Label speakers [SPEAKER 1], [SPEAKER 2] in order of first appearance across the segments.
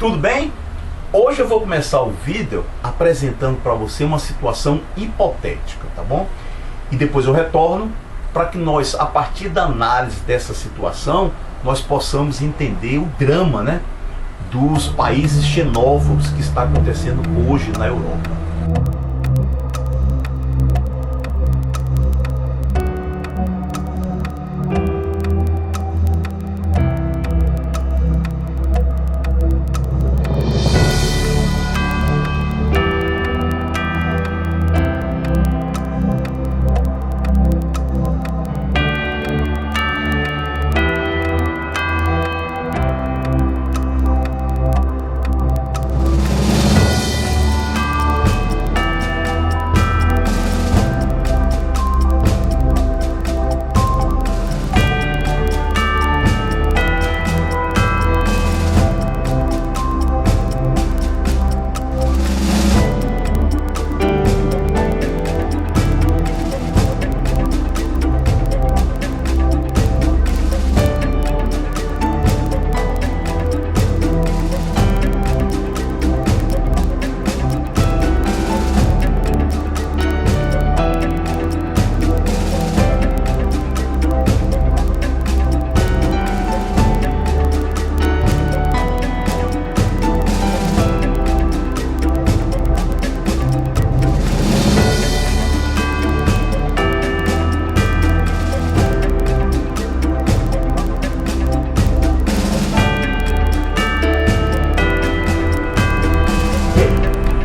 [SPEAKER 1] Tudo bem? Hoje eu vou começar o vídeo apresentando para você uma situação hipotética, tá bom? E depois eu retorno para que nós, a partir da análise dessa situação, nós possamos entender o drama, né, dos países xenófobos que está acontecendo hoje na Europa.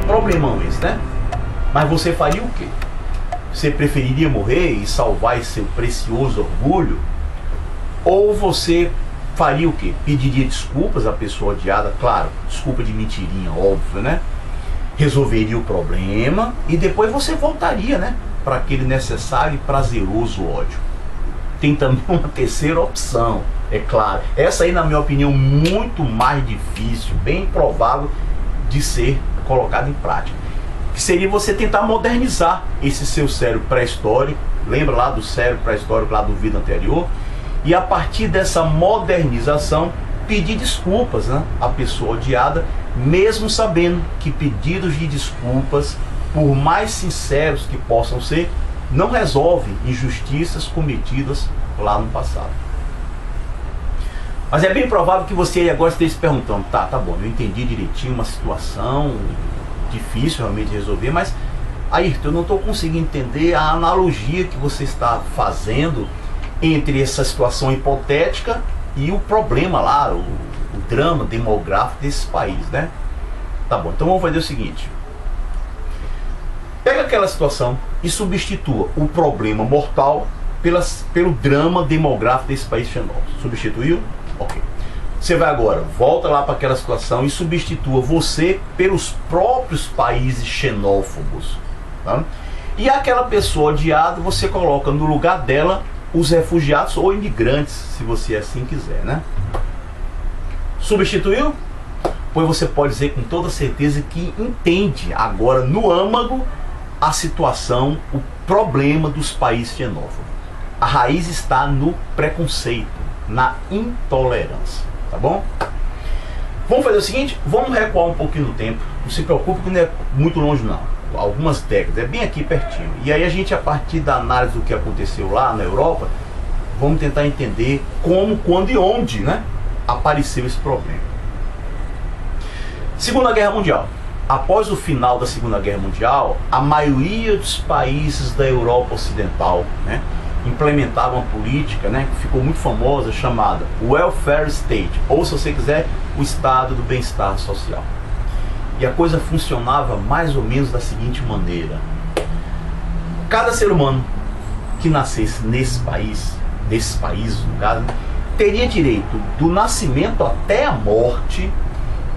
[SPEAKER 1] Problemão esse, né? Mas você faria o quê? Você preferiria morrer e salvar esse seu precioso orgulho? Ou você faria o quê? Pediria desculpas à pessoa odiada, claro, desculpa de mentirinha, óbvio, né? Resolveria o problema e depois você voltaria, né, para aquele necessário e prazeroso ódio. Tem também uma terceira opção, é claro. Essa aí, na minha opinião, muito mais difícil, bem improvável de ser colocado em prática, que seria você tentar modernizar esse seu cérebro pré-histórico, lembra lá do cérebro pré-histórico lá do vídeo anterior, e a partir dessa modernização pedir desculpas, né, à pessoa odiada, mesmo sabendo que pedidos de desculpas, por mais sinceros que possam ser, não resolvem injustiças cometidas lá no passado. Mas é bem provável que você agora esteja se perguntando, tá bom, eu entendi direitinho uma situação difícil realmente de resolver, mas Ayrton, eu não estou conseguindo entender a analogia que você está fazendo entre essa situação hipotética e o problema lá, o drama demográfico desses países, né? Tá bom, então vamos fazer o seguinte. Pega aquela situação e substitua o problema mortal pelo drama demográfico desse país xenófobo. Substituiu? Ok. Você vai agora, volta lá para aquela situação e substitua você pelos próprios países xenófobos. Tá? E aquela pessoa odiada, você coloca no lugar dela os refugiados ou imigrantes, se você assim quiser, né? Substituiu? Pois você pode dizer com toda certeza que entende agora no âmago a situação, o problema dos países xenófobos. A raiz está no preconceito, na intolerância, tá bom? Vamos fazer o seguinte, vamos recuar um pouquinho no tempo, não se preocupe que não é muito longe não, algumas décadas, é bem aqui pertinho. E aí a gente, a partir da análise do que aconteceu lá na Europa, vamos tentar entender como, quando e onde, né, apareceu esse problema. Segunda Guerra Mundial. Após o final da Segunda Guerra Mundial, a maioria dos países da Europa Ocidental, né, implementaram uma política, né, que ficou muito famosa, chamada Welfare State, ou, se você quiser, o Estado do Bem-Estar Social. E a coisa funcionava mais ou menos da seguinte maneira. Cada ser humano que nascesse nesses países, no caso, teria direito, do nascimento até a morte,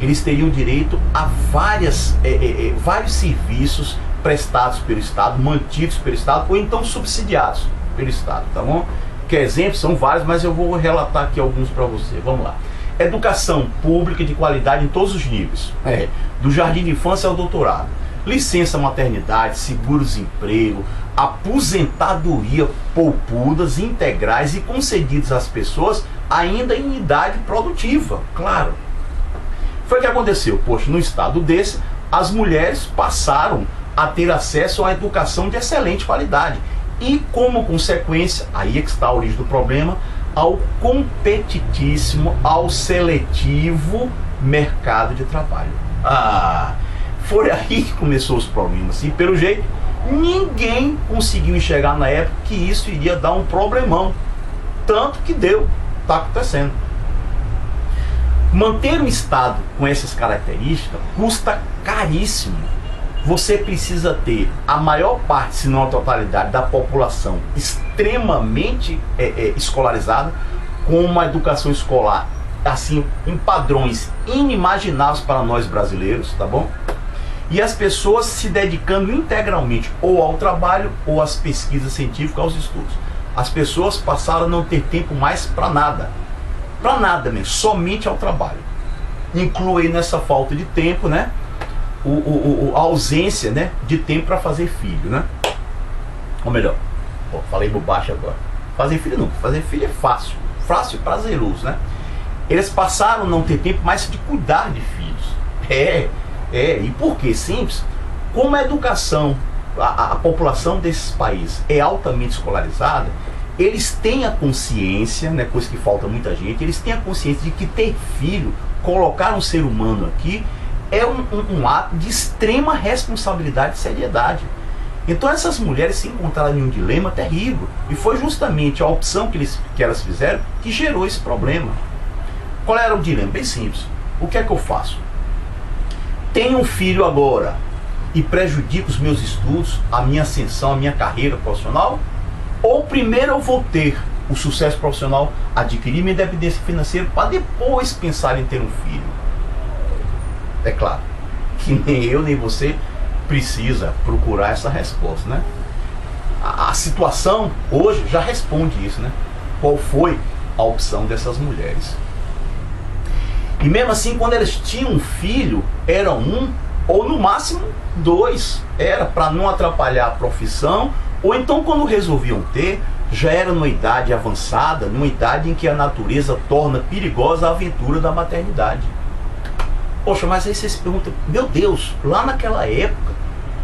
[SPEAKER 1] eles teriam direito a vários serviços prestados pelo Estado, mantidos pelo Estado, ou então subsidiados pelo Estado, tá bom? Que exemplos são vários, mas eu vou relatar aqui alguns para você. Vamos lá. Educação pública de qualidade em todos os níveis, do jardim de infância ao doutorado. Licença maternidade, seguro-desemprego, aposentadoria poupudas, integrais e concedidas às pessoas ainda em idade produtiva, claro. Foi o que aconteceu. Poxa, num estado desse, as mulheres passaram a ter acesso a uma educação de excelente qualidade. E como consequência, aí é que está a origem do problema, ao competitíssimo, ao seletivo mercado de trabalho. Foi aí que começou os problemas. E pelo jeito, ninguém conseguiu enxergar na época que isso iria dar um problemão. Tanto que deu, está acontecendo. Manter um estado com essas características custa caríssimo. Você precisa ter a maior parte, se não a totalidade, da população extremamente escolarizada, com uma educação escolar assim em padrões inimagináveis para nós brasileiros, tá bom? E as pessoas se dedicando integralmente ou ao trabalho ou às pesquisas científicas, aos estudos. As pessoas passaram a não ter tempo mais para nada mesmo, somente ao trabalho. Inclui nessa falta de tempo, né, a ausência, né, de tempo para fazer filho, né? Ou melhor, falei bobagem agora. Fazer filho não, fazer filho é fácil e prazeroso, né? Eles passaram a não ter tempo mais de cuidar de filhos. E por quê? Simples. Como a educação, a população desses países é altamente escolarizada, eles têm a consciência, né, coisa que falta muita gente, eles têm a consciência de que ter filho, colocar um ser humano aqui, é um ato de extrema responsabilidade e seriedade. Então essas mulheres se encontraram em um dilema terrível. E foi justamente a opção que elas fizeram que gerou esse problema. Qual era o dilema? Bem simples. O que é que eu faço? Tenho um filho agora e prejudico os meus estudos, a minha ascensão, a minha carreira profissional? Ou primeiro eu vou ter o sucesso profissional, adquirir minha independência financeira, para depois pensar em ter um filho? É claro que nem eu nem você precisa procurar essa resposta, né? A situação hoje já responde isso, né? Qual foi a opção dessas mulheres? E mesmo assim, quando elas tinham um filho, era um ou no máximo dois. Era para não atrapalhar a profissão, ou então quando resolviam ter, já era numa idade avançada, numa idade em que a natureza torna perigosa a aventura da maternidade. Poxa, mas aí você se pergunta, meu Deus, lá naquela época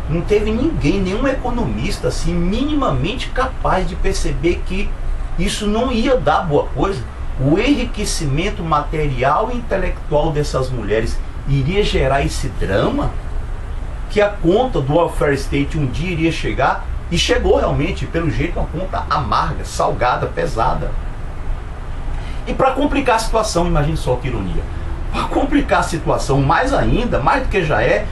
[SPEAKER 1] não teve ninguém, nenhum economista assim minimamente capaz de perceber que isso não ia dar boa coisa. O enriquecimento material e intelectual dessas mulheres iria gerar esse drama, que a conta do welfare state um dia iria chegar, e chegou realmente, pelo jeito, uma conta amarga, salgada, pesada. E para complicar a situação, imagine só que ironia, para complicar a situação mais ainda, mais do que já é,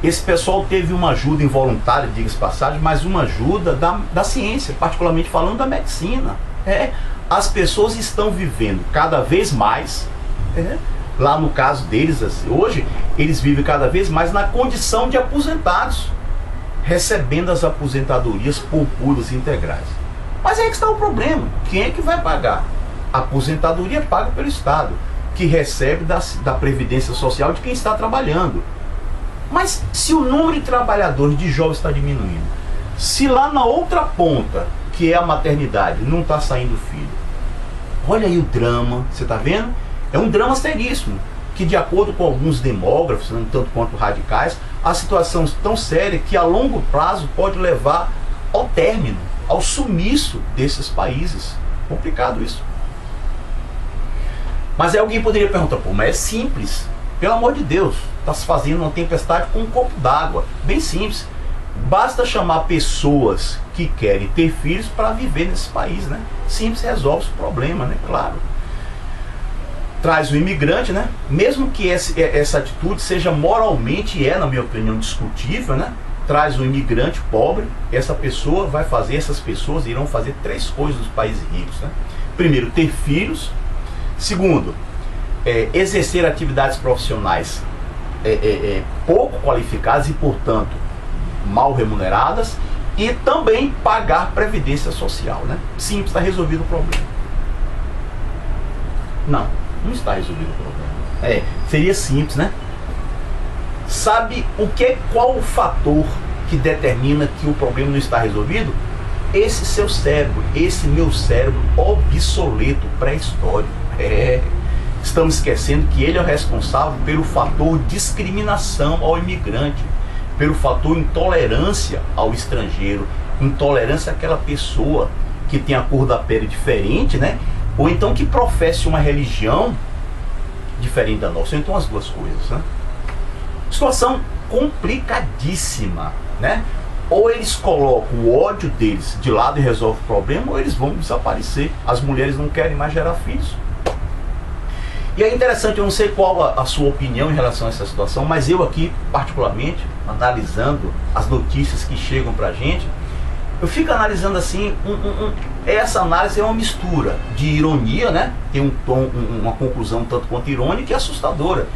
[SPEAKER 1] esse pessoal teve uma ajuda involuntária, diga-se passagem, mas uma ajuda da ciência, particularmente falando da medicina. As pessoas estão vivendo cada vez mais, lá no caso deles, assim, hoje, eles vivem cada vez mais na condição de aposentados, recebendo as aposentadorias por pulos integrais. Mas aí que está o problema. Quem é que vai pagar? A aposentadoria é paga pelo Estado, que recebe da Previdência Social de quem está trabalhando. Mas se o número de trabalhadores, de jovens, está diminuindo, se lá na outra ponta, que é a maternidade, não está saindo filho, olha aí o drama, você está vendo? É um drama seríssimo, que de acordo com alguns demógrafos, não tanto quanto radicais, a situação é tão séria que a longo prazo pode levar ao término, ao sumiço desses países. Complicado isso. Mas aí alguém poderia perguntar, pô, mas é simples, pelo amor de Deus, está se fazendo uma tempestade com um copo d'água. Bem simples, basta chamar pessoas que querem ter filhos para viver nesse país, né? Simples, resolve o problema, né? Claro. Traz o imigrante, né? Mesmo que essa atitude seja moralmente, na minha opinião, discutível, né? Traz o imigrante pobre, essas pessoas irão fazer três coisas nos países ricos, né? Primeiro, ter filhos. Segundo, exercer atividades profissionais pouco qualificadas e, portanto, mal remuneradas. E também pagar previdência social, né? Simples, está resolvido o problema. Não está resolvido o problema. Seria simples, né? Sabe qual o fator que determina que o problema não está resolvido? Esse seu cérebro, esse meu cérebro obsoleto, pré-histórico. estamos esquecendo que ele é o responsável pelo fator discriminação ao imigrante, pelo fator intolerância ao estrangeiro, intolerância àquela pessoa que tem a cor da pele diferente, né? Ou então que professe uma religião diferente da nossa, ou então as duas coisas, né? Situação complicadíssima, né? Ou eles colocam o ódio deles de lado e resolvem o problema, ou eles vão desaparecer. As mulheres não querem mais gerar filhos. E é interessante, eu não sei qual a sua opinião em relação a essa situação, mas eu aqui, particularmente, analisando as notícias que chegam pra gente, eu fico analisando assim, essa análise é uma mistura de ironia, né? Tem um tom, uma conclusão tanto quanto irônica e assustadora.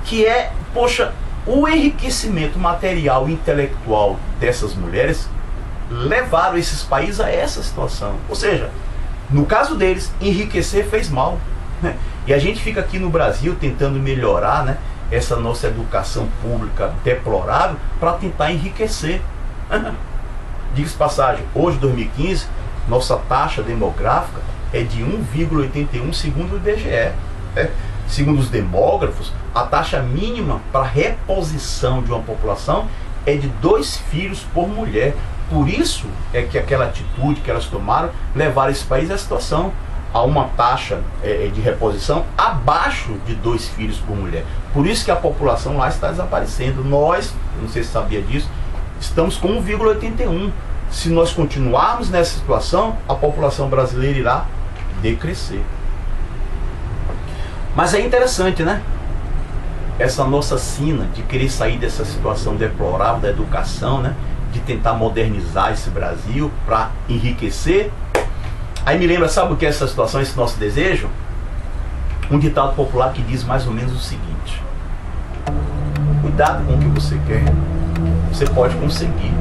[SPEAKER 1] Que é, poxa, o enriquecimento material e intelectual dessas mulheres levaram esses países a essa situação. Ou seja, no caso deles, enriquecer fez mal, né? E a gente fica aqui no Brasil tentando melhorar, né, essa nossa educação pública deplorável para tentar enriquecer. Diga-se passagem, hoje, 2015, nossa taxa demográfica é de 1,81 segundo o IBGE. Segundo os demógrafos, a taxa mínima para reposição de uma população é de 2 filhos por mulher. Por isso é que aquela atitude que elas tomaram levaram esse país à situação, a uma taxa de reposição abaixo de 2 filhos por mulher. Por isso que a população lá está desaparecendo. Nós, não sei se sabia disso, estamos com 1,81. Se nós continuarmos nessa situação, a população brasileira irá decrescer. Mas é interessante, né? Essa nossa sina de querer sair dessa situação deplorável da educação, né? De tentar modernizar esse Brasil para enriquecer. Aí me lembra, sabe o que é essa situação, esse nosso desejo? Um ditado popular que diz mais ou menos o seguinte: cuidado com o que você quer, você pode conseguir.